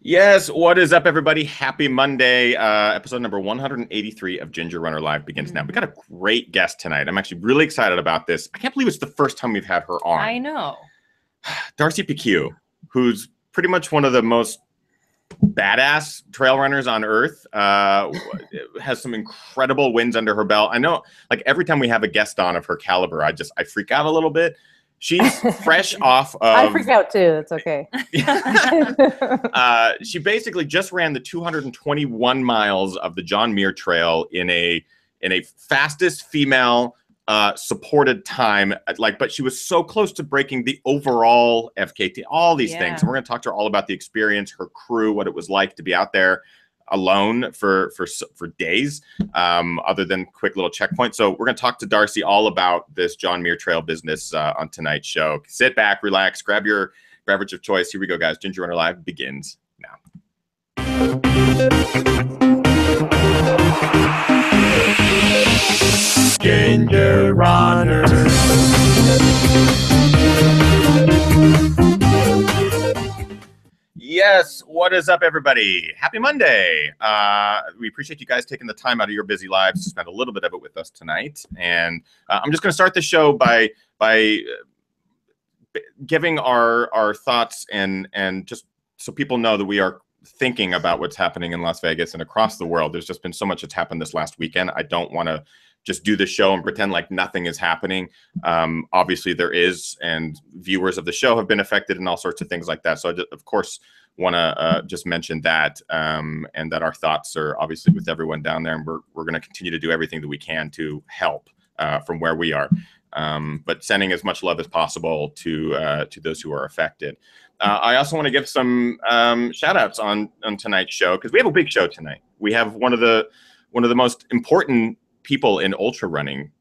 Yes, what is up, everybody? Happy Monday. Episode number 183 of Ginger Runner Live begins now. We got a great guest tonight. I'm actually really excited about this. I can't believe it's the first time we've had her on. I know. Darcy Piceu, who's pretty much one of the most badass trail runners on earth, has some incredible wins under her belt. I know, like, every time we have a guest on of her caliber, I freak out a little bit. She's fresh off of... I freak out too. It's okay. She basically just ran the 221 miles of the John Muir Trail in a fastest female supported time. But she was so close to breaking the overall FKT. All these things. And we're going to talk to her all about the experience, her crew, what it was like to be out there alone for days, other than quick little checkpoints. So we're going to talk to Darcy all about this John Muir Trail business on tonight's show. Sit back, relax, grab your beverage of choice. Here we go, guys. Ginger Runner Live begins now. Ginger Runner. Yes, what is up, everybody? Happy Monday. We appreciate you guys taking the time out of your busy lives to spend a little bit of it with us tonight. And I'm just going to start the show by giving our thoughts and just so people know that we are thinking about what's happening in Las Vegas and across the world. There's just been so much that's happened this last weekend. I don't want to just do the show and pretend like nothing is happening. Obviously there is, and viewers of the show have been affected and all sorts of things like that. So I just, of course, want to just mention that, and that our thoughts are obviously with everyone down there, and we're going to continue to do everything that we can to help from where we are, but sending as much love as possible to those who are affected. I also want to give some shout outs on tonight's show, because we have a big show tonight. We have one of the most important people in ultra running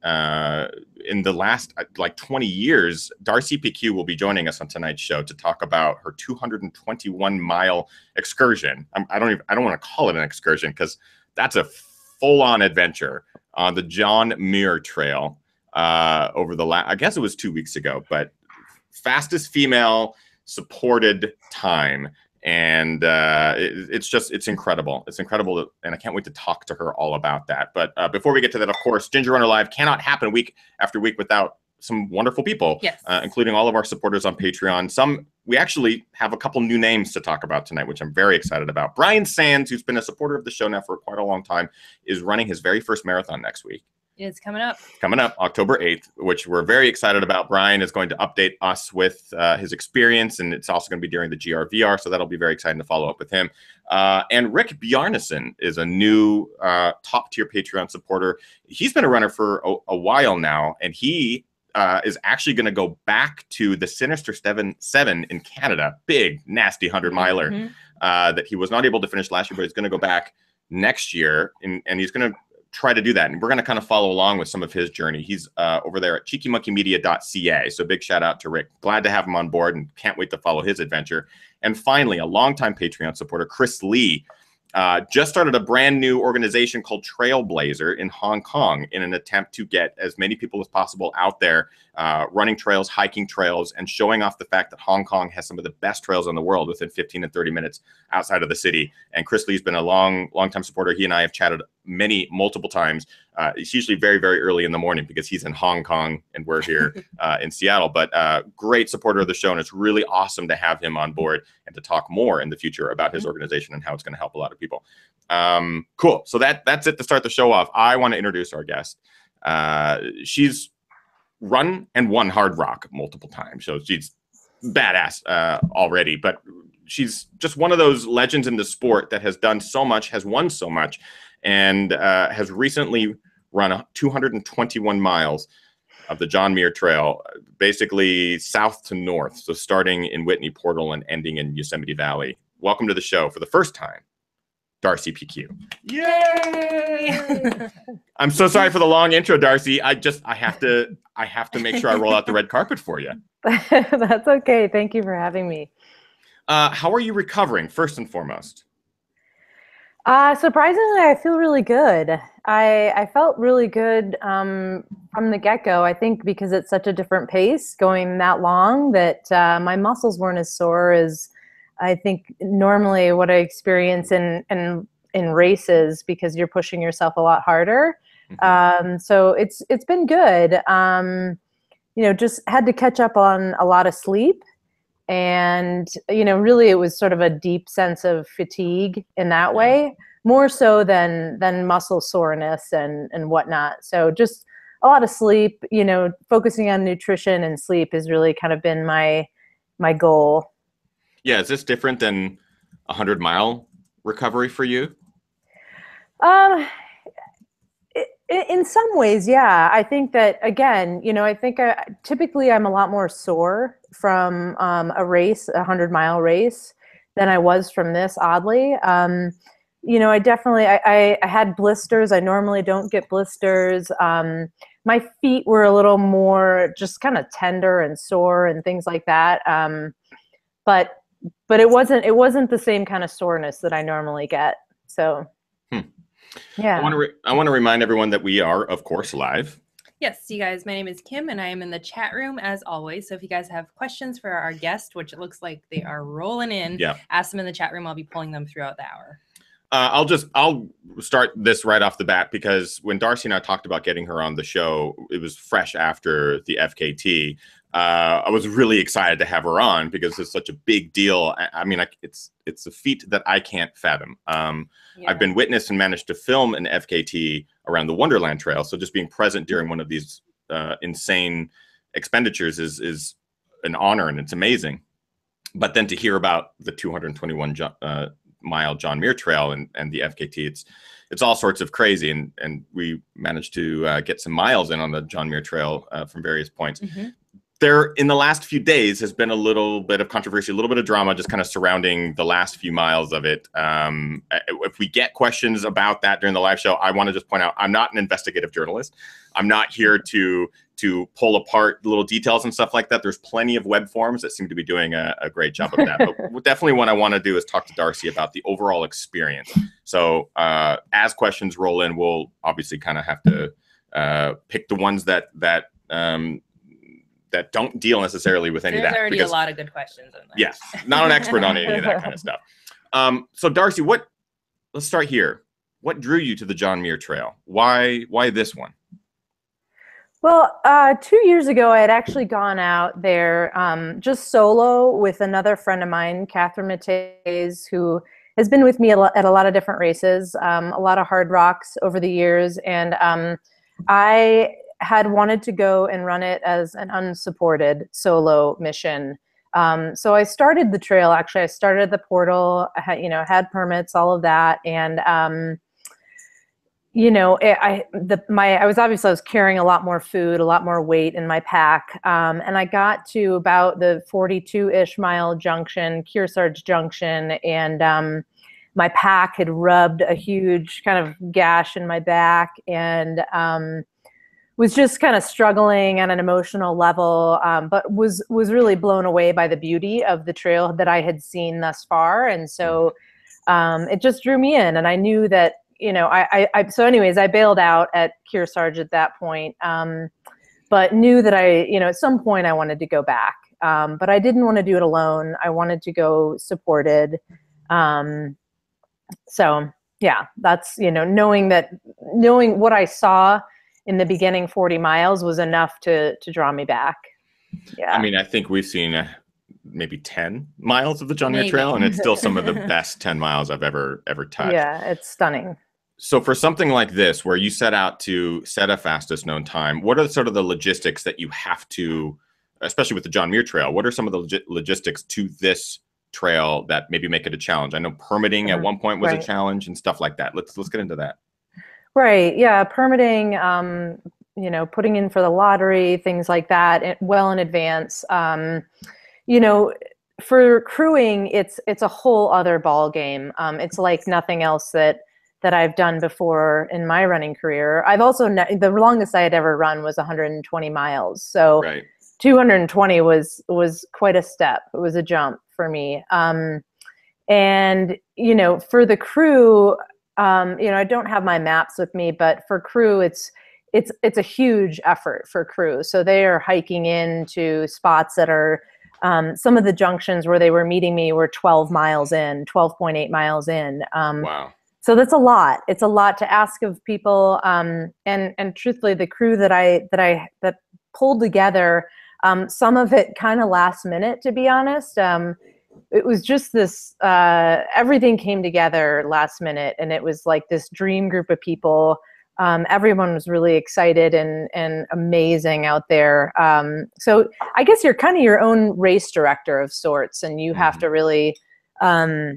in the last 20 years. Darcy Piceu will be joining us on tonight's show to talk about her 221-mile excursion. I don't want to call it an excursion, because that's a full-on adventure on the John Muir Trail over the I guess it was 2 weeks ago, but fastest female supported time. And it's incredible. It's incredible. And I can't wait to talk to her all about that. But before we get to that, of course, Ginger Runner Live cannot happen week after week without some wonderful people, yes, including all of our supporters on Patreon. We actually have a couple new names to talk about tonight, which I'm very excited about. Brian Sands, who's been a supporter of the show now for quite a long time, is running his very first marathon next week. It's coming up. Coming up October 8th, which we're very excited about. Brian is going to update us with his experience, and it's also going to be during the GRVR, so that'll be very exciting to follow up with him. And Rick Bjarnason is a new top-tier Patreon supporter. He's been a runner for a while now, and he is actually going to go back to the Sinister 7 in Canada. Big, nasty 100-miler that he was not able to finish last year, but he's going to go back next year, and he's going to try to do that, and we're going to kind of follow along with some of his journey. He's over there at cheekymonkeymedia.ca, so big shout out to Rick. Glad to have him on board and can't wait to follow his adventure. And finally, a longtime Patreon supporter, Chris Lee, just started a brand new organization called Trailblazer in Hong Kong in an attempt to get as many people as possible out there running trails, hiking trails, and showing off the fact that Hong Kong has some of the best trails in the world within 15 and 30 minutes outside of the city. And Chris Lee's been a long-time supporter. He and I have chatted multiple times. It's usually very, very early in the morning because he's in Hong Kong and we're here in Seattle. But great supporter of the show, and it's really awesome to have him on board and to talk more in the future about his organization and how it's going to help a lot of people. Cool. So that's it to start the show off. I want to introduce our guest. She's run and won Hard Rock multiple times, so she's badass already. But she's just one of those legends in the sport that has done so much, has won so much, and has recently run 221 miles of the John Muir Trail, basically south to north. So starting in Whitney Portal and ending in Yosemite Valley. Welcome to the show for the first time, Darcy Piceu. Yay! I'm so sorry for the long intro, Darcy. I have to make sure I roll out the red carpet for you. That's okay. Thank you for having me. How are you recovering, first and foremost? Surprisingly, I feel really good. I felt really good from the get-go. I think because it's such a different pace going that long that my muscles weren't as sore as I think normally what I experience in races, because you're pushing yourself a lot harder. So it's been good. Just had to catch up on a lot of sleep. And, really it was sort of a deep sense of fatigue in that way, more so than muscle soreness and whatnot. So just a lot of sleep, focusing on nutrition and sleep has really kind of been my goal. Yeah. Is this different than 100-mile recovery for you? In some ways, yeah. I think that, again, I think typically I'm a lot more sore from a race, a 100-mile race, than I was from this, oddly. I definitely, I had blisters. I normally don't get blisters. My feet were a little more just kind of tender and sore and things like that. But it wasn't the same kind of soreness that I normally get. So. Yeah. I want to remind everyone that we are, of course, live. Yes, you guys, my name is Kim, and I am in the chat room as always. So if you guys have questions for our guest, which it looks like they are rolling in, ask them in the chat room. I'll be pulling them throughout the hour. I'll start this right off the bat, because when Darcy and I talked about getting her on the show, it was fresh after the FKT. I was really excited to have her on because it's such a big deal. I mean, it's a feat that I can't fathom. I've been witness and managed to film an FKT around the Wonderland Trail. So just being present during one of these insane expenditures is an honor, and it's amazing. But then to hear about the 221 mile John Muir Trail and the FKT, it's all sorts of crazy. And we managed to get some miles in on the John Muir Trail from various points. There, in the last few days, has been a little bit of controversy, a little bit of drama just kind of surrounding the last few miles of it. If we get questions about that during the live show, I want to just point out, I'm not an investigative journalist. I'm not here to pull apart little details and stuff like that. There's plenty of web forums that seem to be doing a great job of that. But definitely what I want to do is talk to Darcy about the overall experience. So as questions roll in, we'll obviously kind of have to pick the ones that don't deal necessarily with any of that. There's already a lot of good questions in there. Yes, not an expert on any of that kind of stuff. So Darcy, let's start here. What drew you to the John Muir Trail? Why this one? Well, 2 years ago, I had actually gone out there just solo with another friend of mine, Catherine Mateys, who has been with me at a lot of different races, a lot of hard rocks over the years. And I had wanted to go and run it as an unsupported solo mission. So I started the trail. Actually, I started the portal. I had permits, all of that, and I was carrying a lot more food, a lot more weight in my pack, and I got to about the 42-ish mile junction, Kearsarge Junction, and my pack had rubbed a huge kind of gash in my back, and was just kind of struggling on an emotional level, but was really blown away by the beauty of the trail that I had seen thus far. And so it just drew me in, and I knew that, so anyways, I bailed out at Kearsarge at that point, but knew that at some point I wanted to go back. But I didn't want to do it alone. I wanted to go supported. So yeah, that's, knowing what I saw in the beginning 40 miles was enough to draw me back. Yeah. I mean, I think we've seen maybe 10 miles of the John Muir Trail, and it's still some of the best 10 miles I've ever touched. Yeah, it's stunning. So for something like this, where you set out to set a fastest known time, what are sort of the logistics that you have to, especially with the John Muir Trail, what are some of the logistics to this trail that maybe make it a challenge? I know permitting at one point was a challenge and stuff like that. Let's get into that. Right. Yeah. Permitting, putting in for the lottery, things like that, well in advance. For crewing, it's a whole other ball game. It's like nothing else that I've done before in my running career. I've also, the longest I had ever run was 120 miles. So 220 was quite a step. It was a jump for me. And, for the crew, I don't have my maps with me, but for crew, it's a huge effort for crew. So they are hiking into spots that are Some of the junctions where they were meeting me were 12 miles in, 12.8 miles in. Wow. So that's a lot. It's a lot to ask of people. And truthfully, the crew that pulled together, some of it kind of last minute, to be honest. It was just this, everything came together last minute, and it was like this dream group of people. Everyone was really excited and amazing out there. So I guess you're kind of your own race director of sorts, and you have to really, yeah,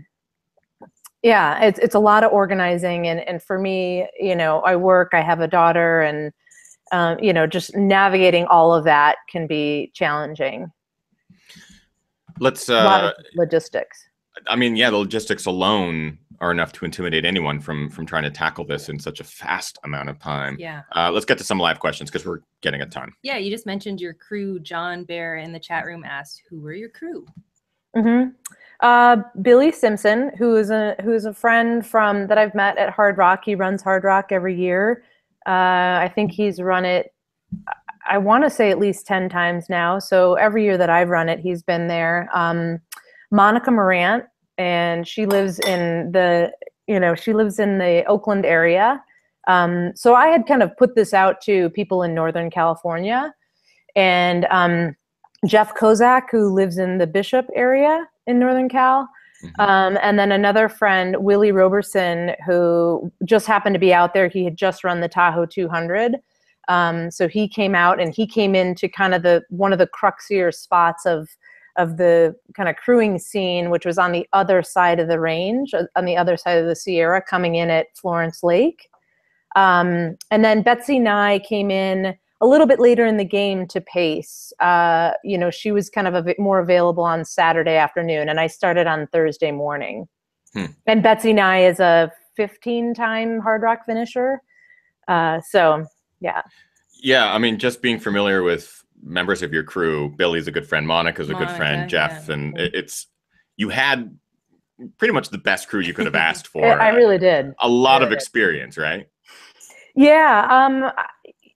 it's a lot of organizing. And for me, I have a daughter, and, just navigating all of that can be challenging. Let's, a lot of logistics. I mean, yeah, the logistics alone are enough to intimidate anyone from trying to tackle this in such a fast amount of time. Yeah. Let's get to some live questions because we're getting a ton. Yeah, you just mentioned your crew. John Bear in the chat room asked, who were your crew? Billy Simpson, who is a friend that I've met at Hard Rock. He runs Hard Rock every year. I think he's run it, I want to say at least 10 times now. So every year that I've run it, he's been there. Monica Morant, and she lives in the Oakland area. So I had kind of put this out to people in Northern California, and Jeff Kozak, who lives in the Bishop area in Northern Cal. And then another friend, Willie Roberson, who just happened to be out there. He had just run the Tahoe 200. So he came out, and he came into kind of one of the cruxier spots of the kind of crewing scene, which was on the other side of the range, on the other side of the Sierra, coming in at Florence Lake. And then Betsy Nye came in a little bit later in the game to pace. She was kind of a bit more available on Saturday afternoon, and I started on Thursday morning. And Betsy Nye is a 15-time Hard Rock finisher. So, yeah. Yeah, I mean, just being familiar with members of your crew, Billy's a good friend, Monica's a good friend, Jeff, and you had pretty much the best crew you could have asked for. I really did. A lot of experience, right? Yeah.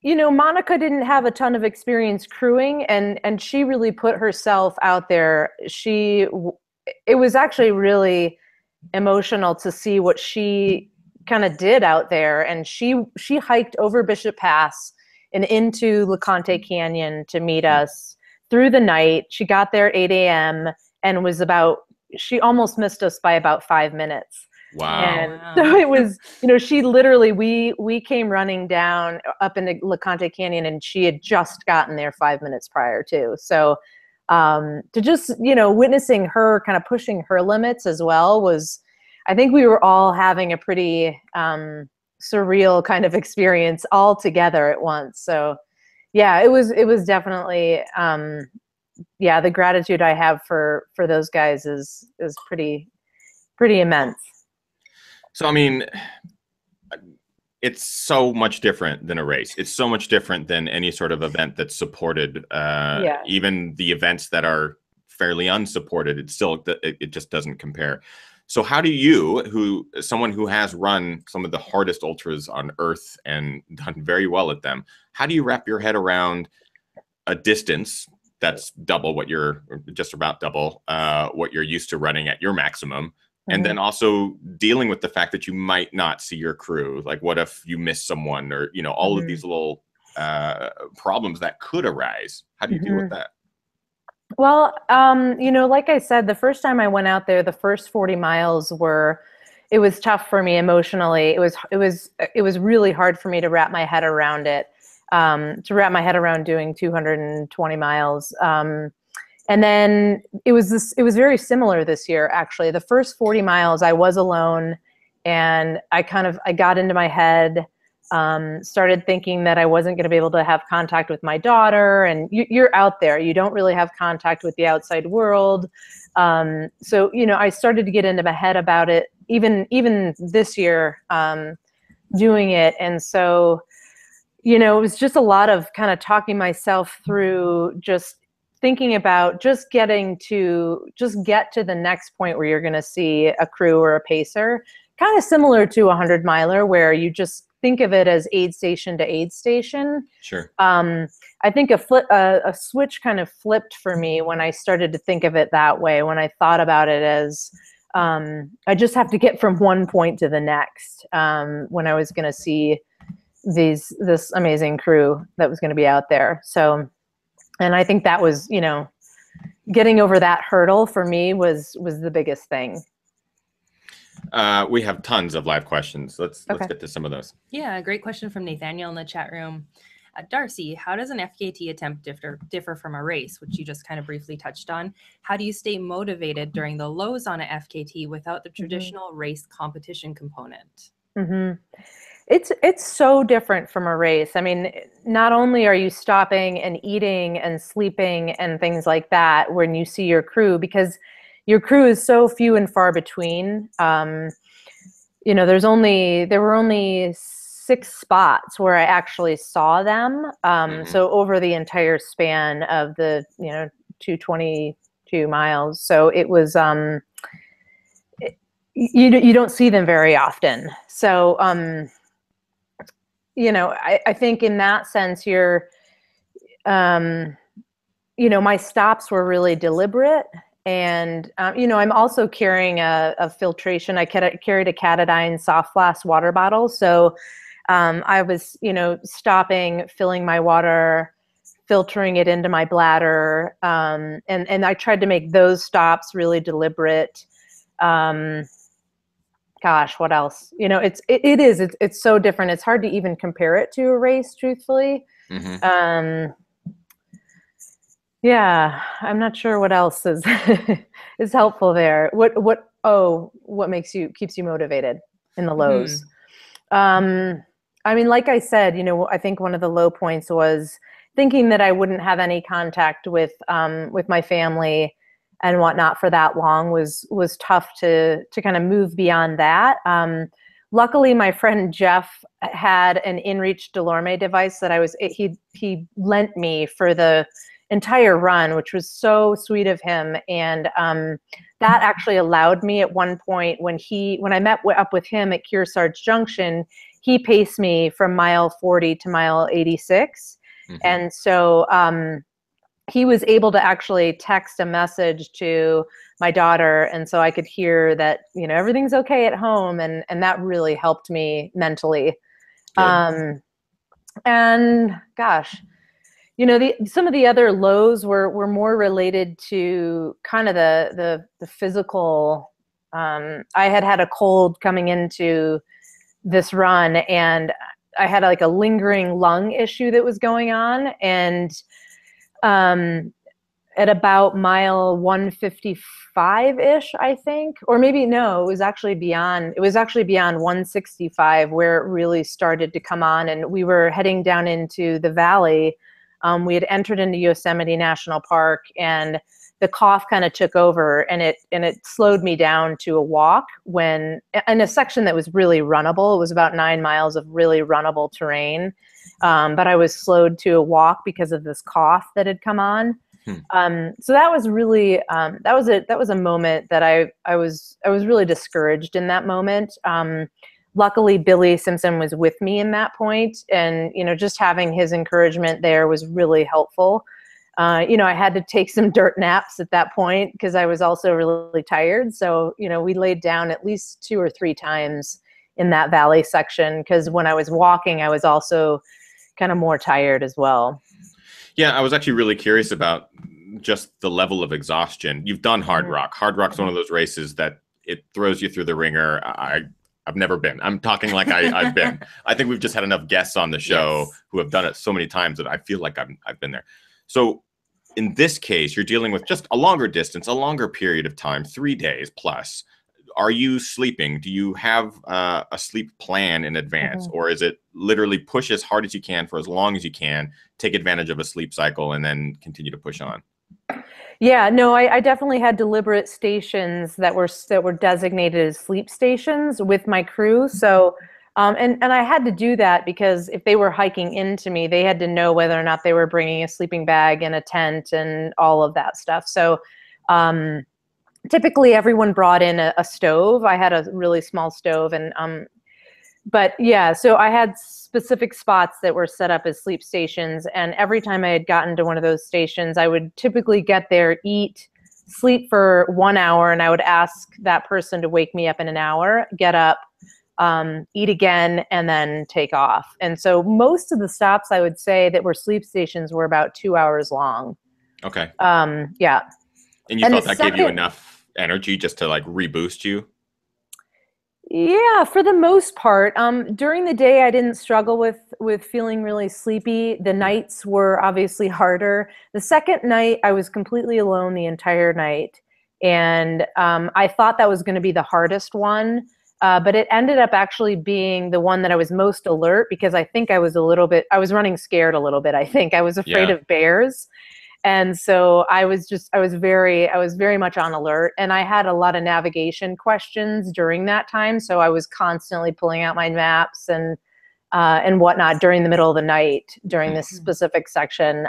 Monica didn't have a ton of experience crewing, and she really put herself out there. It was actually really emotional to see what she kind of did out there. And she hiked over Bishop Pass and into LeConte Canyon to meet us through the night. She got there at 8 a.m. and she almost missed us by about 5 minutes. Wow. And so it was, she literally, we came running down up into LeConte Canyon, and she had just gotten there 5 minutes prior to. So to just, witnessing her kind of pushing her limits as well I think we were all having a pretty surreal kind of experience all together at once. So yeah, it was definitely, the gratitude I have for those guys is pretty immense. So, I mean, it's so much different than a race. It's so much different than any sort of event that's supported. Even the events that are fairly unsupported, it just doesn't compare. So how do you, someone who has run some of the hardest ultras on earth and done very well at them, how do you wrap your head around a distance that's double what just about double what you're used to running at your maximum? And then also dealing with the fact that you might not see your crew. Like, what if you miss someone, or, all of these little problems that could arise? How do you deal with that? Well, like I said, the first time I went out there, the first 40 miles it was tough for me emotionally. It was really hard for me to wrap my head around it, to wrap my head around doing 220 miles. And then it was very similar this year, actually. The first 40 miles I was alone, and I got into my head, started thinking that I wasn't going to be able to have contact with my daughter, and you're out there, you don't really have contact with the outside world. So, I started to get into my head about it, even this year, doing it. And so, it was just a lot of kind of talking myself through, just thinking about just get to the next point where you're going to see a crew or a pacer, kind of similar to a 100-miler, where you just think of it as aid station to aid station. Sure. I think a switch kind of flipped for me when I started to think of it that way, when I thought about it as I just have to get from one point to the next, when I was going to see this amazing crew that was going to be out there. So, and I think that was, you know, getting over that hurdle for me was the biggest thing. We have tons of live questions. Let's get to some of those. Yeah, great question from Nathaniel in the chat room. Darcy, how does an FKT attempt differ from a race, which you just kind of briefly touched on? How do you stay motivated during the lows on a FKT without the traditional race competition component? It's so different from a race. I mean, not only are you stopping and eating and sleeping and things like that when you see your crew, because your crew is so few and far between. You know, there were only 6 spots where I actually saw them. So over the entire span of the, you know, 222 miles. So it was, you don't see them very often. So, you know, I think in that sense, you're, you know, my stops were really deliberate. And, you know, I'm also carrying a filtration. I carried a Catadine soft flask water bottle. So I was, you know, stopping, filling my water, filtering it into my bladder. And I tried to make those stops really deliberate. Gosh, what else? You know, it's so different. It's hard to even compare it to a race, truthfully. Yeah, I'm not sure what else is is helpful there. What keeps you motivated in the lows? I mean, like I said, you know, I think one of the low points was thinking that I wouldn't have any contact with my family and whatnot for that long was tough to kind of move beyond that. Luckily, my friend Jeff had an InReach Delorme device that he lent me for the entire run, which was so sweet of him. And that actually allowed me at one point when I met up with him at Kearsarge Junction, he paced me from mile 40 to mile 86. And so he was able to actually text a message to my daughter. And so I could hear that, you know, everything's okay at home. And that really helped me mentally. And gosh, you know, some of the other lows were more related to kind of the physical. I had a cold coming into this run, and I had like a lingering lung issue that was going on. And at about mile 155-ish, I think, or maybe no, it was actually beyond 165 where it really started to come on. And we were heading down into the valley. We had entered into Yosemite National Park, and the cough kind of took over, and it slowed me down to a walk in a section that was really runnable. It was about 9 miles of really runnable terrain. But I was slowed to a walk because of this cough that had come on. So that was really, that was a moment that I was really discouraged in that moment. Luckily, Billy Simpson was with me in that point, and, you know, just having his encouragement there was really helpful. You know, I had to take some dirt naps at that point because I was also really tired. So, you know, we laid down at least 2 or 3 times in that valley section, because when I was walking, I was also kind of more tired as well. Yeah, I was actually really curious about just the level of exhaustion. You've done Hard Rock. Hard Rock's one of those races that it throws you through the ringer. I've never been. I'm talking like I've been. I think we've just had enough guests on the show who have done it so many times that I feel like I've been there. So in this case, you're dealing with just a longer distance, a longer period of time, 3 days plus. Are you sleeping? Do you have a sleep plan in advance? Or is it literally push as hard as you can for as long as you can, take advantage of a sleep cycle, and then continue to push on? Yeah, no, I definitely had deliberate stations that were designated as sleep stations with my crew. So, and I had to do that because if they were hiking into me, they had to know whether or not they were bringing a sleeping bag and a tent and all of that stuff. So, typically everyone brought in a stove. I had a really small stove, and But yeah, so I had specific spots that were set up as sleep stations. And every time I had gotten to one of those stations, I would typically get there, eat, sleep for 1 hour, and I would ask that person to wake me up in an hour, get up, eat again, and then take off. And so most of the stops, I would say, that were sleep stations were about 2 hours long. Okay. Yeah. And you felt that gave you enough energy just to like reboost you? Yeah, for the most part. During the day, I didn't struggle with feeling really sleepy. The nights were obviously harder. The second night, I was completely alone the entire night. And I thought that was going to be the hardest one. But it ended up actually being the one that I was most alert, because I think I was running scared a little bit. I think I was afraid of bears. And so I was very much on alert, and I had a lot of navigation questions during that time. So I was constantly pulling out my maps and whatnot during the middle of the night during this specific section.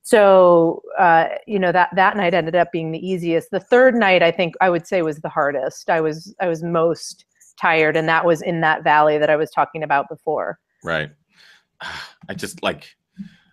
So that night ended up being the easiest. The third night, I think I would say, was the hardest. I was most tired, and that was in that valley that I was talking about before. Right.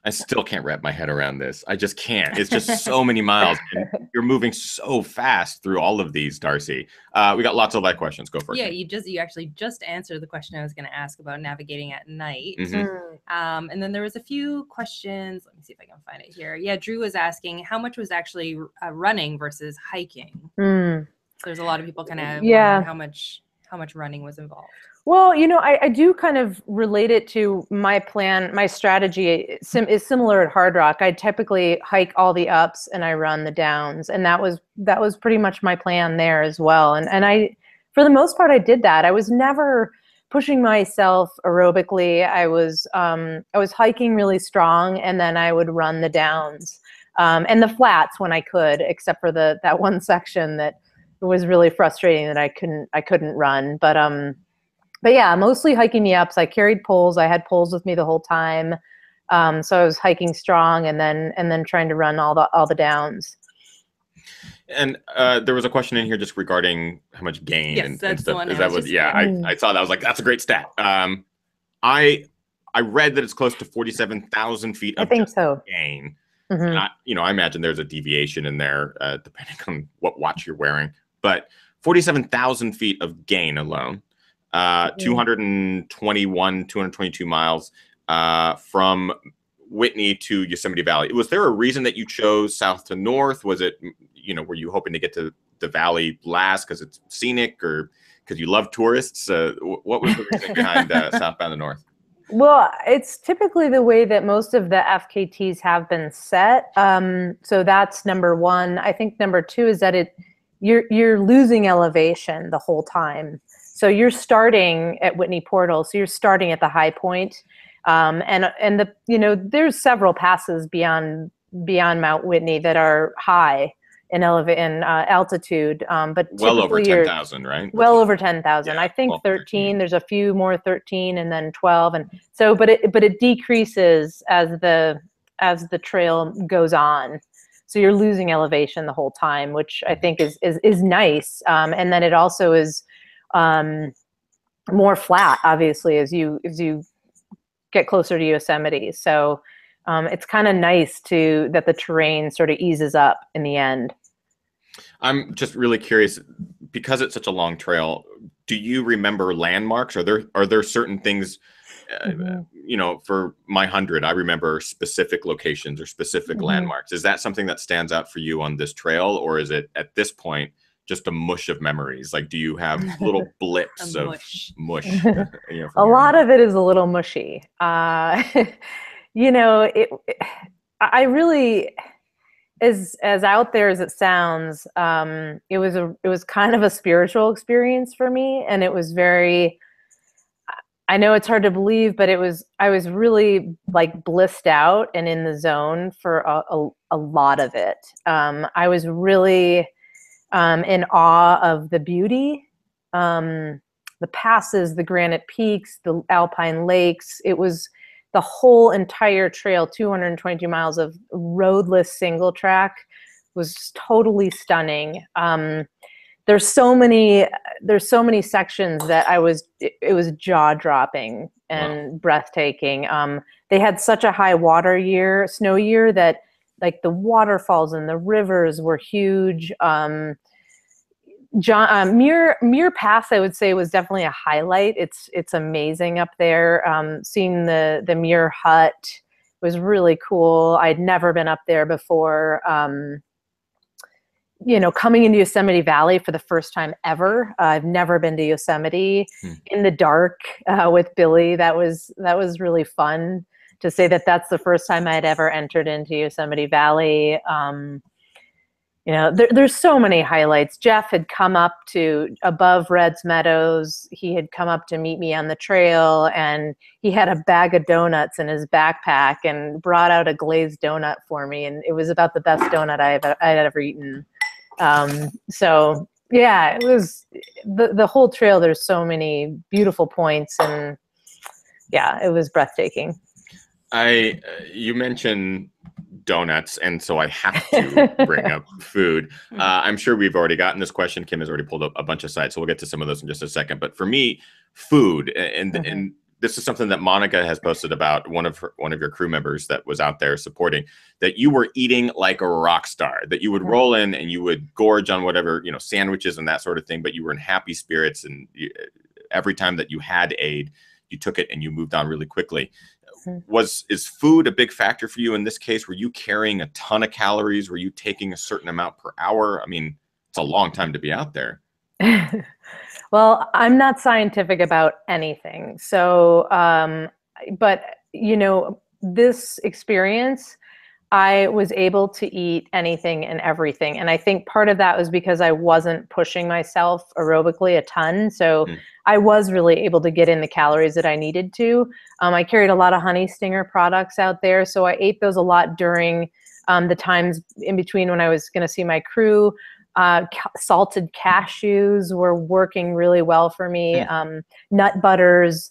I still can't wrap my head around this. I just can't. It's just so many miles, and you're moving so fast through all of these, Darcy. We got lots of live questions. Go for it. Yeah, you actually just answered the question I was going to ask about navigating at night. And then there was a few questions. Let me see if I can find it here. Yeah, Drew was asking how much was actually running versus hiking. So there's a lot of people kind of wondering how much running was involved. Well, I do kind of relate it to my plan. My strategy is similar at Hard Rock. I typically hike all the ups and I run the downs, and that was pretty much my plan there as well. And I, for the most part, I did that. I was never pushing myself aerobically. I was hiking really strong, and then I would run the downs and the flats when I could, except for that one section that was really frustrating that I couldn't run. But yeah, mostly hiking the ups. I carried poles. I had poles with me the whole time. So I was hiking strong, and then trying to run all the downs. And there was a question in here just regarding how much gain and stuff. I saw that. I was like, that's a great stat. I read that it's close to 47,000 feet of gain. And I imagine there's a deviation in there depending on what watch you're wearing. But 47,000 feet of gain alone. 222 miles from Whitney to Yosemite Valley. Was there a reason that you chose south to north? Was it, were you hoping to get to the valley last because it's scenic, or because you love tourists? What was the reason behind southbound to north? Well, it's typically the way that most of the FKTs have been set. So that's number one. I think number two is that you're losing elevation the whole time. So you're starting at Whitney Portal, so you're starting at the high point, and there's several passes beyond Mount Whitney that are high in altitude, but well over 10,000, right? Well over 10,000. Yeah, I think 13. There's a few more 13, and then 12, and so but it decreases as the trail goes on. So you're losing elevation the whole time, which I think is nice, and then it also is more flat, obviously, as you get closer to Yosemite. So it's kind of nice that the terrain sort of eases up in the end. I'm just really curious, because it's such a long trail, do you remember landmarks? Are there certain things, for my 100, I remember specific locations or specific landmarks. Is that something that stands out for you on this trail, or is it at this point just a mush of memories? Like, do you have little blips of mush? A lot of it is a little mushy. I really, as out there as it sounds, it was kind of a spiritual experience for me, and it was very. I know it's hard to believe, but I was really like blissed out and in the zone for a lot of it. I was really in awe of the beauty, the passes, the granite peaks, the alpine lakes. It was the whole entire trail, 222 miles of roadless single track, was totally stunning. there's so many sections that it was jaw dropping and breathtaking. They had such a high snow year, that like the waterfalls and the rivers were huge. Muir Pass, I would say, was definitely a highlight. It's amazing up there. Seeing the Muir Hut was really cool. I'd never been up there before. You know, coming into Yosemite Valley for the first time ever. I've never been to Yosemite in the dark with Billy. That was really fun to say that that's the first time I'd ever entered into Yosemite Valley. You know, there's so many highlights. Jeff had come up to above Red's Meadows. He had come up to meet me on the trail, and he had a bag of donuts in his backpack and brought out a glazed donut for me. And it was about the best donut I'd ever eaten. So yeah, it was the whole trail. There's so many beautiful points, and yeah, it was breathtaking. You mentioned donuts, and so I have to bring up food. I'm sure we've already gotten this question. Kim has already pulled up a bunch of sites, so we'll get to some of those in just a second. But for me, food, and this is something that Monica has posted about one of your crew members that was out there supporting, that you were eating like a rock star, that you would roll in and you would gorge on whatever, you know, sandwiches and that sort of thing, but you were in happy spirits, and every time that you had aid, you took it and you moved on really quickly. Is food a big factor for you in this case? Were you carrying a ton of calories? Were you taking a certain amount per hour? I mean, it's a long time to be out there. Well, I'm not scientific about anything. So, but you know, this experience, I was able to eat anything and everything. And I think part of that was because I wasn't pushing myself aerobically a ton. So I was really able to get in the calories that I needed to. I carried a lot of honey stinger products out there. So I ate those a lot during the times in between when I was going to see my crew. Salted cashews were working really well for me. Nut butters,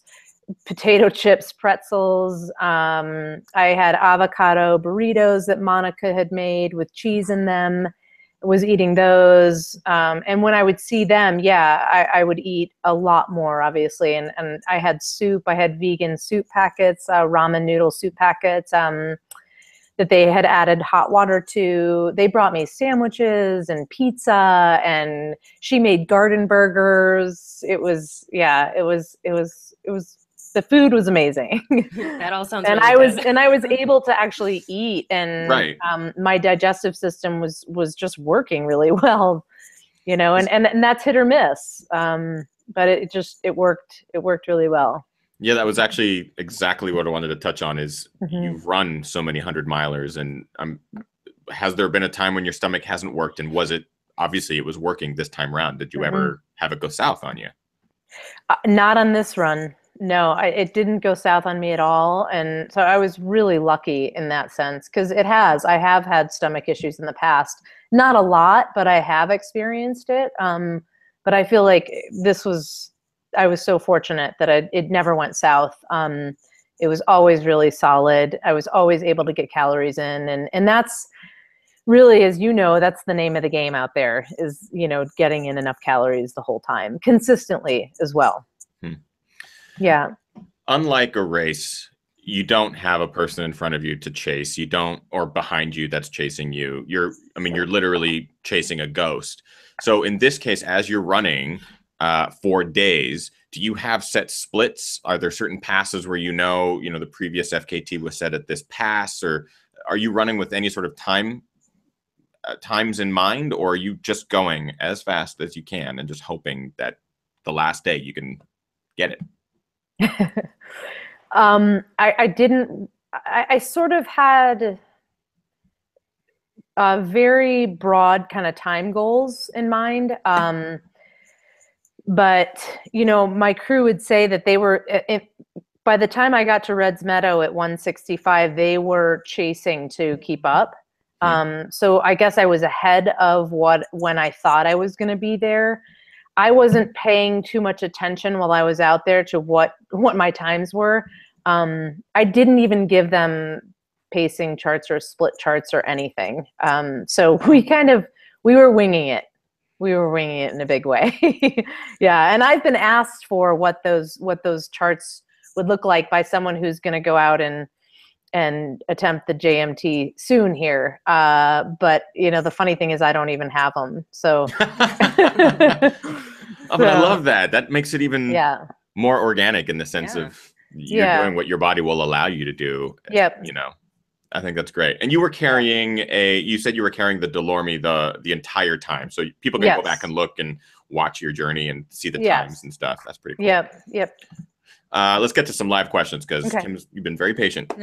potato chips, pretzels. I had avocado burritos that Monica had made with cheese in them. Was eating those. And when I would see them, yeah, I would eat a lot more, obviously. And I had soup. I had vegan soup packets, ramen noodle soup packets. That they had added hot water to. They brought me sandwiches and pizza, and she made garden burgers. It was the food was amazing. That all sounds and really good. I was able to actually eat, and my digestive system was just working really well, you know, and that's hit or miss. But it worked really well. Yeah, that was actually exactly what I wanted to touch on is you've run so many 100-milers, and has there been a time when your stomach hasn't worked, and obviously it was working this time around? Did you ever have it go south on you? Not on this run. No, it didn't go south on me at all. And so I was really lucky in that sense, because I have had stomach issues in the past, not a lot, but I have experienced it. But I feel like I was so fortunate that it never went south. It was always really solid. I was always able to get calories in. And that's really, as you know, that's the name of the game out there is, you know, getting in enough calories the whole time, consistently as well. Yeah. Unlike a race, you don't have a person in front of you to chase. You don't, or behind you that's chasing you. You're literally chasing a ghost. So in this case, as you're running, for days, do you have set splits? Are there certain passes where you know the previous FKT was set at this pass, or are you running with any sort of times in mind, or are you just going as fast as you can and just hoping that the last day you can get it? I sort of had very broad kind of time goals in mind. But, you know, my crew would say that they were, by the time I got to Red's Meadow at 165, they were chasing to keep up. So I guess I was ahead of when I thought I was going to be there. I wasn't paying too much attention while I was out there to what my times were. I didn't even give them pacing charts or split charts or anything. So we were winging it. We were winging it in a big way. Yeah, and I've been asked for what those charts would look like by someone who's going to go out and attempt the JMT soon here. But the funny thing is I don't even have them. So, but I love that. That makes it even more organic in the sense of you're doing what your body will allow you to do. Yep. I think that's great. And you were carrying you said you were carrying the Delorme the entire time. So people can go back and look and watch your journey and see the times and stuff. That's pretty cool. Yep. Let's get to some live questions because Kim, you've been very patient.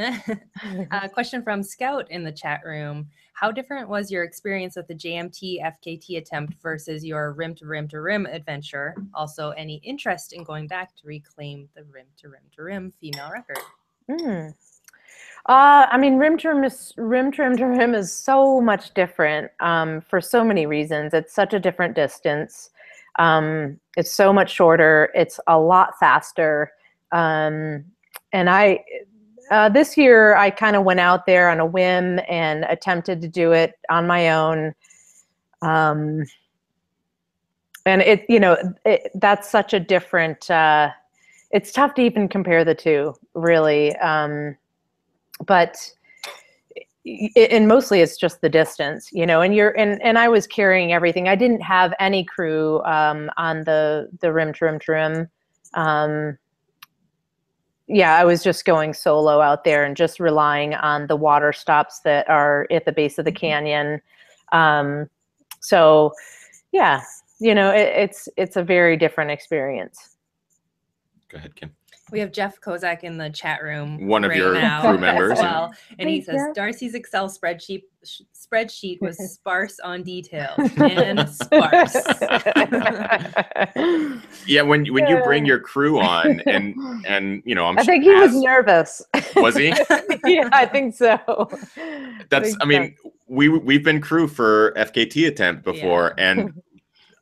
Question from Scout in the chat room. How different was your experience with the JMT FKT attempt versus your rim to rim to rim adventure? Also, any interest in going back to reclaim the rim to rim to rim female record? I mean, rim to rim to rim is so much different for so many reasons. It's such a different distance. It's so much shorter. It's a lot faster. And this year I kind of went out there on a whim and attempted to do it on my own. And that's such a different, it's tough to even compare the two, really. But mostly it's just the distance, and I was carrying everything. I didn't have any crew on the rim to rim to rim. I was just going solo out there and just relying on the water stops that are at the base of the canyon. So yeah, it's a very different experience. Go ahead, Kim. We have Jeff Kozak in the chat room. One of your crew members. As well. And he says, Darcy's Excel spreadsheet was sparse on details and sparse. Yeah, when you bring your crew on and I think he was nervous. Was he? Yeah, I think so. We've been crew for FKT attempt before, and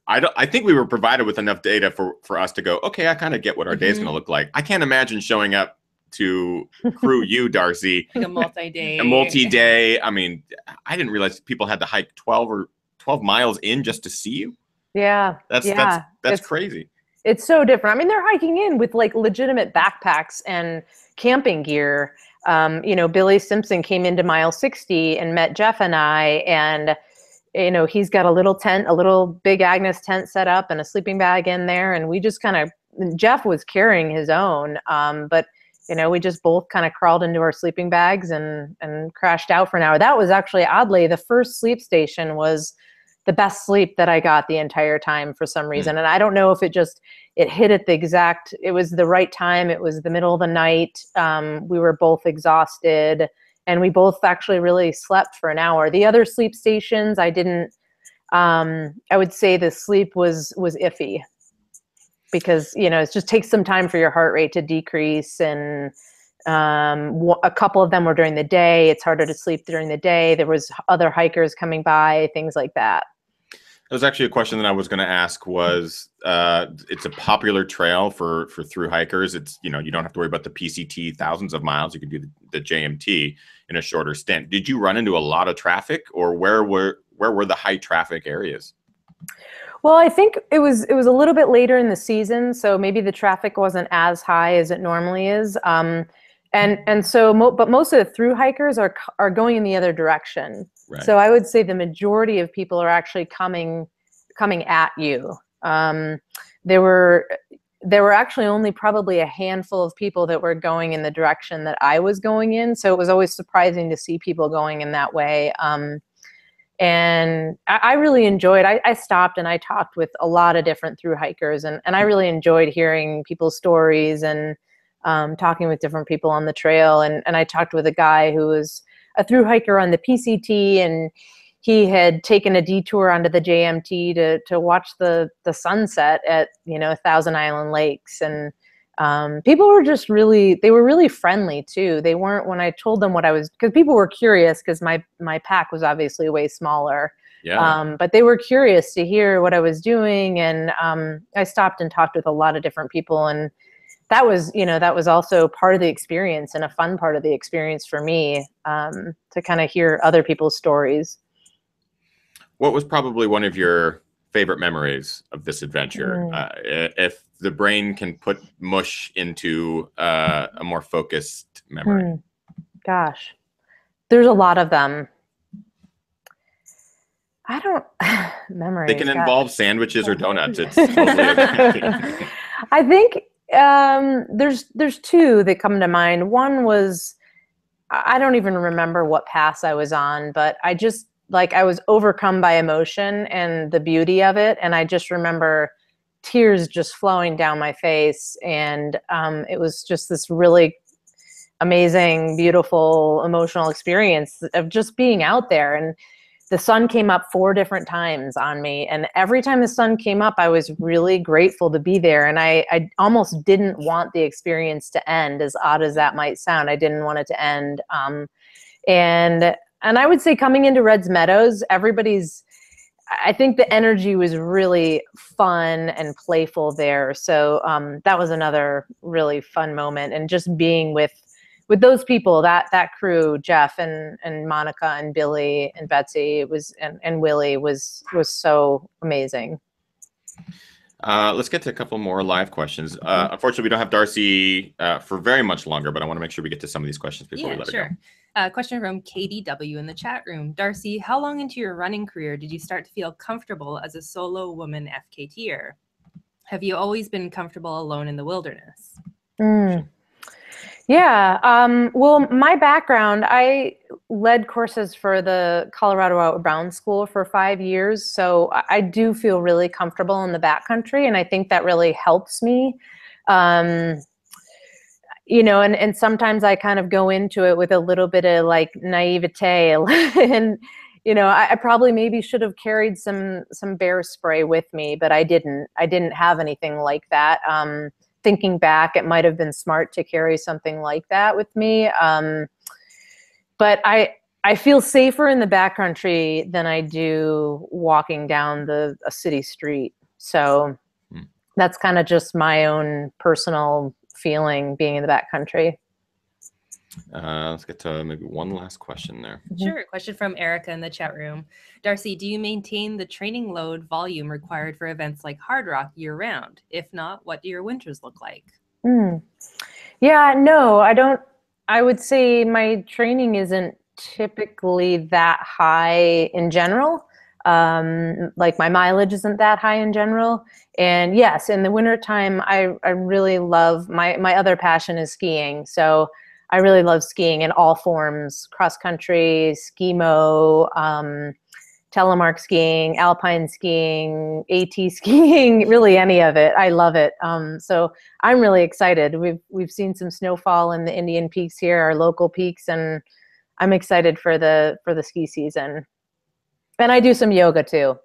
I think we were provided with enough data for us to go, okay, I kind of get what our day's going to look like. I can't imagine showing up to crew you, Darcy. Like a multi-day. A multi-day. I mean, I didn't realize people had to hike 12 miles in just to see you. Yeah. That's crazy. It's so different. I mean, they're hiking in with like legitimate backpacks and camping gear. Billy Simpson came into mile 60 and met Jeff and I, and he's got a little big Agnes tent set up and a sleeping bag in there. And we just Jeff was carrying his own. But we just both kind of crawled into our sleeping bags and crashed out for an hour. That was actually, oddly, the first sleep station was the best sleep that I got the entire time for some reason. And I don't know if it hit at it was the right time. It was the middle of the night. We were both exhausted. And we both actually really slept for an hour. The other sleep stations, I didn't, I would say the sleep was iffy because, it just takes some time for your heart rate to decrease. And a couple of them were during the day. It's harder to sleep during the day. There was other hikers coming by, things like that. That was actually a question that I was going to ask was, it's a popular trail for through hikers. It's, you don't have to worry about the PCT thousands of miles. You can do the JMT in a shorter stint. Did you run into a lot of traffic, or where were the high traffic areas? Well, I think it was a little bit later in the season, so maybe the traffic wasn't as high as it normally is. But most of the through hikers are going in the other direction. Right. So I would say the majority of people are actually coming at you. There were actually only probably a handful of people that were going in the direction that I was going in. So it was always surprising to see people going in that way. And I really enjoyed, I stopped and I talked with a lot of different through hikers, and I really enjoyed hearing people's stories and talking with different people on the trail. And I talked with a guy who was a through hiker on the PCT, and he had taken a detour onto the JMT to watch the sunset at, Thousand Island Lakes. And people were just they were really friendly too. They weren't, when I told them what I was, because people were curious because my pack was obviously way smaller. Yeah. But they were curious to hear what I was doing. And I stopped and talked with a lot of different people, and that was also part of the experience, and a fun part of the experience for me, to kind of hear other people's stories. What was probably one of your favorite memories of this adventure? If the brain can put mush into a more focused memory. Gosh, there's a lot of them. I don't memories. They can involve sandwiches or donuts. It's totally okay. I think there's two that come to mind. One was, I don't even remember what pass I was on, but I just I was overcome by emotion and the beauty of it, and I just remember tears just flowing down my face, and it was just this really amazing, beautiful, emotional experience of just being out there. And the sun came up 4 different times on me, and every time the sun came up, I was really grateful to be there, and I almost didn't want the experience to end, as odd as that might sound. I didn't want it to end. And I would say coming into Reds Meadows, I think the energy was really fun and playful there. So that was another really fun moment, and just being with those people, that crew, Jeff and Monica and Billy and Betsy, and Willie was so amazing. Let's get to a couple more live questions. Unfortunately, we don't have Darcy for very much longer, but I want to make sure we get to some of these questions before we let her go. Question from KDW in the chat room. Darcy, how long into your running career did you start to feel comfortable as a solo woman FKTer? Have you always been comfortable alone in the wilderness? Yeah. Well, my background, I led courses for the Colorado Outward Bound School for 5 years. So I do feel really comfortable in the backcountry, and I think that really helps me. You know, and sometimes I kind of go into it with a little bit of naivete, and you know, I probably maybe should have carried some bear spray with me, but I didn't have anything like that. Thinking back, it might have been smart to carry something like that with me. But I feel safer in the backcountry than I do walking down a city street. So that's kind of just my own personal feeling being in the backcountry. Let's get to maybe one last question there. Sure. Question from Erica in the chat room. Darcy, do you maintain the training load volume required for events like Hard Rock year round? If not, what do your winters look like? Yeah, no, I don't. I would say my training isn't typically that high in general. Like my mileage isn't that high in general. And yes, in the wintertime, I really love, my other passion is skiing. So I really love skiing in all forms: cross country, ski-mo, telemark skiing, alpine skiing, AT skiing, really any of it. I love it. So I'm really excited. We've seen some snowfall in the Indian Peaks here, our local peaks, and I'm excited for the ski season. And I do some yoga too.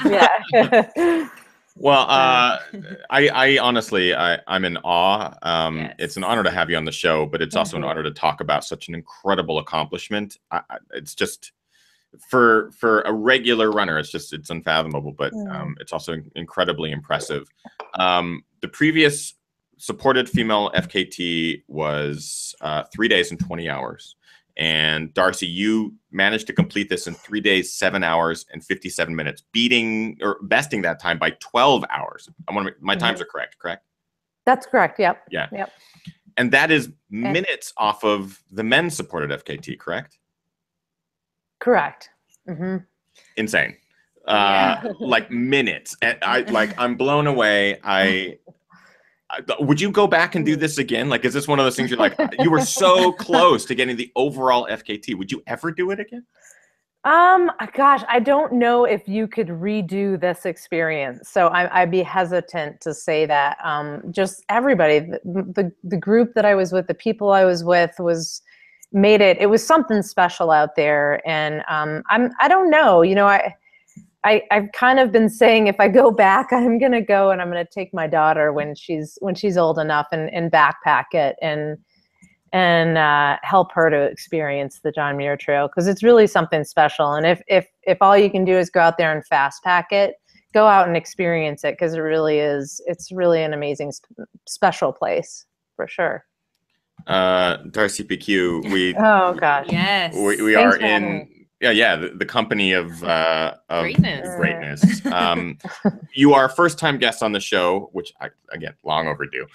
Yeah. Well, I honestly, I'm in awe. Yes. It's an honor to have you on the show, but it's also an honor to talk about such an incredible accomplishment. It's just for a regular runner, it's unfathomable, but it's also incredibly impressive. The previous supported female FKT was 3 days and 20 hours. And Darcy, you managed to complete this in 3 days, 7 hours, and 57 minutes, beating or besting that time by 12 hours. My times are correct? That's correct. Yep. Yeah. Yep. And that is minutes off of the men's supported FKT, correct? Correct. Insane. Like minutes. And I'm blown away. Would you go back and do this again? Like, is this one of those things you're like, you were so close to getting the overall FKT. Would you ever do it again? Gosh, I don't know if you could redo this experience. So I'd be hesitant to say that. Just everybody, the group that I was with, the people I was with made it. It was something special out there. And I don't know, you know, I've kind of been saying, if I go back, I'm going to go and I'm going to take my daughter when she's old enough and backpack it and help her to experience the John Muir Trail, because it's really something special. And if all you can do is go out there and fast pack it, go out and experience it, because it's really an amazing, special place for sure. Darcy Piceu, oh gosh, yes, we are in Yeah, the company of Greatness. greatness. You are a first-time guest on the show, which again, long overdue.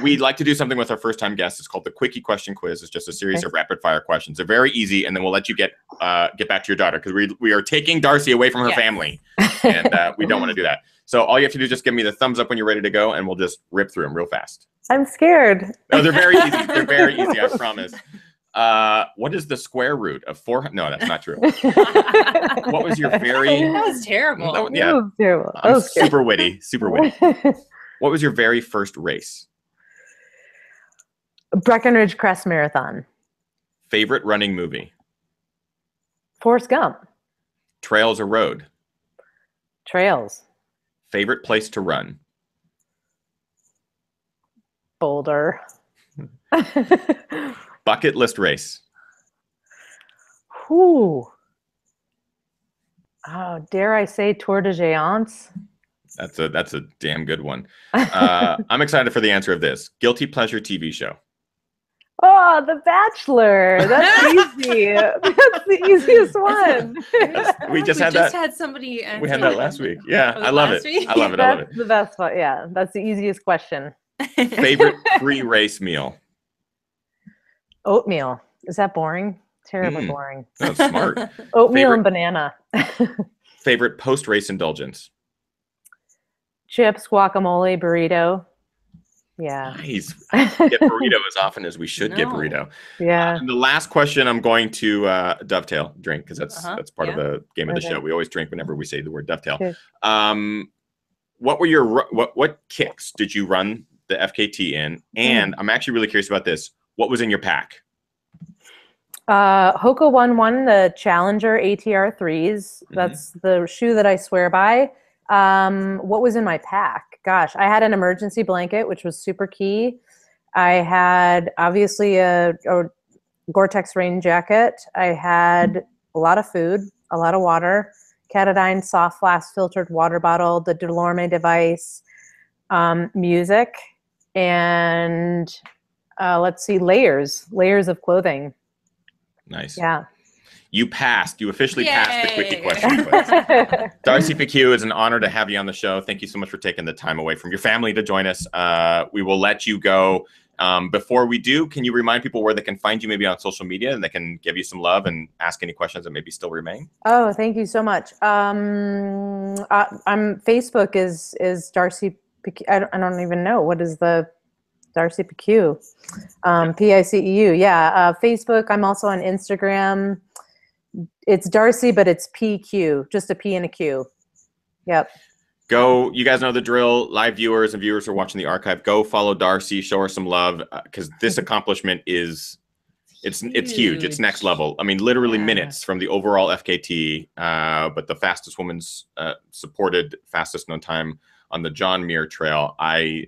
We'd like to do something with our first-time guests. It's called the Quickie Question Quiz. It's just a series of rapid-fire questions. They're very easy, and then we'll let you get back to your daughter because we are taking Darcy away from her family, and we don't want to do that. So all you have to do is just give me the thumbs up when you're ready to go, and we'll just rip through them real fast. I'm scared. No, they're very easy. They're very easy, I promise. What is the square root of 400? No, that's not true. What was your very... That was terrible. Yeah, That was terrible. I'm super witty, super witty. What was your very first race? Breckenridge Crest Marathon. Favorite running movie? Forrest Gump. Trails or road? Trails. Favorite place to run? Boulder. Bucket list race? Ooh. Oh, dare I say Tour de Géance? That's a damn good one. I'm excited for the answer of this. Guilty pleasure TV show? Oh, The Bachelor. That's easy. That's the easiest one. We just had somebody. We had that last week. Yeah, I love it. Week? I love it. I love it. That's the best one. Yeah, that's the easiest question. Favorite pre-race meal? Oatmeal. Is that boring? Terribly boring. That's smart. Oatmeal and banana. Favorite post-race indulgence? Chips, guacamole, burrito. Yeah. Nice. I don't get burrito as often as we should get burrito. Yeah. And the last question I'm going to dovetail drink because that's part of the game of the show. We always drink whenever we say the word dovetail. Okay. What were your what kicks did you run the FKT in? And I'm actually really curious about this. What was in your pack? Hoka 1-1, the Challenger ATR 3s. That's the shoe that I swear by. What was in my pack? Gosh, I had an emergency blanket, which was super key. I had obviously a Gore-Tex rain jacket. I had a lot of food, a lot of water, Katadyn soft flask filtered water bottle, the Delorme device, music, and let's see, layers of clothing. Nice. Yeah. You passed. You officially passed the Quickie Question Quiz. Darcy Piceu, it's an honor to have you on the show. Thank you so much for taking the time away from your family to join us. We will let you go. Before we do, can you remind people where they can find you maybe on social media and they can give you some love and ask any questions that maybe still remain? Oh, thank you so much. Facebook is Darcy Piceu. I don't even know. What is the Darcy Piceu? Piceu. Yeah. Facebook. I'm also on Instagram. It's Darcy, but it's PQ, just a P and a Q. Yep. Go. You guys know the drill. Live viewers and viewers who are watching the archive, go follow Darcy, show her some love because this accomplishment is it's huge. It's next level. I mean, literally minutes from the overall FKT, but the fastest woman's supported fastest known time on the John Muir Trail. I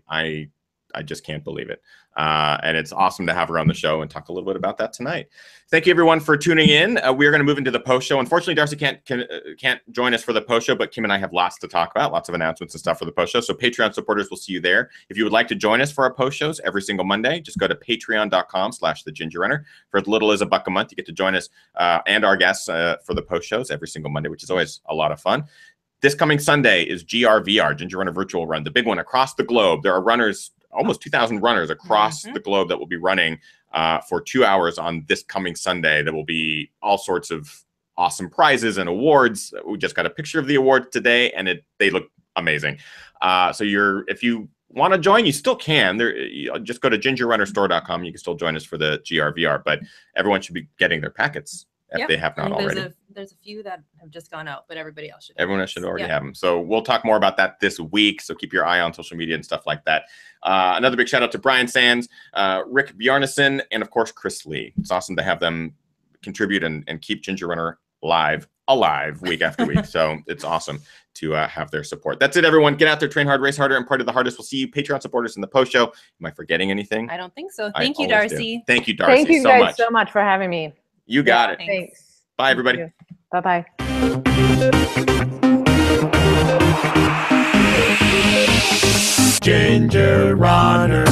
just can't believe it. And it's awesome to have her on the show and talk a little bit about that tonight. Thank you, everyone, for tuning in. We are going to move into the post show. Unfortunately, Darcy can't join us for the post show, but Kim and I have lots to talk about, lots of announcements and stuff for the post show. So Patreon supporters will see you there. If you would like to join us for our post shows every single Monday, just go to patreon.com/thegingerrunner. For as little as $1 a month, you get to join us and our guests for the post shows every single Monday, which is always a lot of fun. This coming Sunday is GRVR, Ginger Runner Virtual Run, the big one across the globe. There are runners, almost 2,000 runners across the globe that will be running for 2 hours on this coming Sunday. There will be all sorts of awesome prizes and awards. We just got a picture of the awards today, and they look amazing. So if you want to join, you still can. Just go to gingerrunnerstore.com. You can still join us for the GRVR, but everyone should be getting their packets if they have not already. There's a few that have just gone out, but everybody else should. Everyone should already have them. So we'll talk more about that this week. So keep your eye on social media and stuff like that. Another big shout out to Brian Sands, Rick Bjarnason, and of course, Chris Lee. It's awesome to have them contribute and keep Ginger Runner alive week after week. So it's awesome to have their support. That's it, everyone. Get out there, train hard, race harder, and party the hardest. We'll see you Patreon supporters in the post show. Am I forgetting anything? I don't think so. Thank you, Darcy. Do. Thank you, Darcy. Thank you guys so much for having me. You got it. Thanks. Bye, everybody. Bye-bye. Ginger Runner.